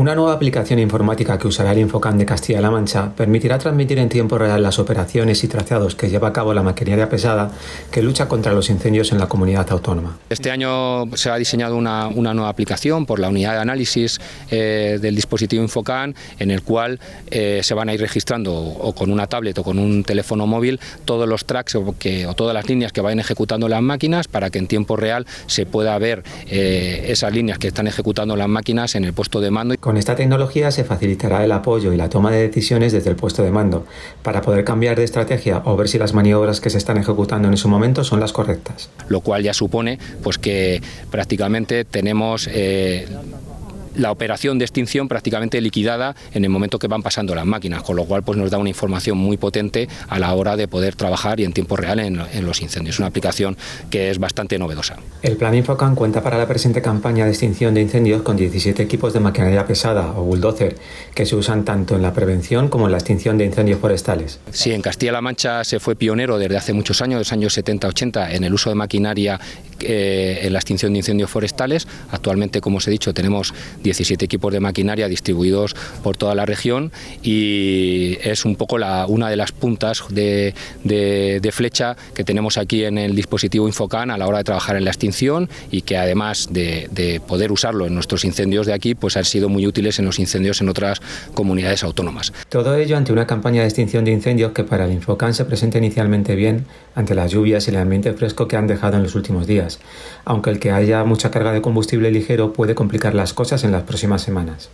Una nueva aplicación informática que usará el Infocan de Castilla-La Mancha permitirá transmitir en tiempo real las operaciones y trazados que lleva a cabo la maquinaria pesada que lucha contra los incendios en la comunidad autónoma. Este año se ha diseñado una nueva aplicación por la unidad de análisis del dispositivo Infocan, en el cual se van a ir registrando o con una tablet o con un teléfono móvil todos los tracks o todas las líneas que vayan ejecutando las máquinas, para que en tiempo real se pueda ver esas líneas que están ejecutando las máquinas en el puesto de mando. Con esta tecnología se facilitará el apoyo y la toma de decisiones desde el puesto de mando, para poder cambiar de estrategia o ver si las maniobras que se están ejecutando en ese momento son las correctas. Lo cual ya supone pues que prácticamente tenemos la operación de extinción prácticamente liquidada en el momento que van pasando las máquinas, con lo cual pues nos da una información muy potente a la hora de poder trabajar y en tiempo real en los incendios. Una aplicación que es bastante novedosa. El plan Infocan cuenta para la presente campaña de extinción de incendios con 17 equipos de maquinaria pesada o bulldozer que se usan tanto en la prevención como en la extinción de incendios forestales. Sí, en Castilla-La Mancha se fue pionero desde hace muchos años, los años 70-80, en el uso de maquinaria en la extinción de incendios forestales. Actualmente, como os he dicho, tenemos 17 equipos de maquinaria distribuidos por toda la región y es un poco una de las puntas de flecha que tenemos aquí en el dispositivo Infocan a la hora de trabajar en la extinción, y que además de poder usarlo en nuestros incendios de aquí, pues han sido muy útiles en los incendios en otras comunidades autónomas. Todo ello ante una campaña de extinción de incendios que para el Infocan se presenta inicialmente bien ante las lluvias y el ambiente fresco que han dejado en los últimos días, aunque el que haya mucha carga de combustible ligero puede complicar las cosas en las próximas semanas.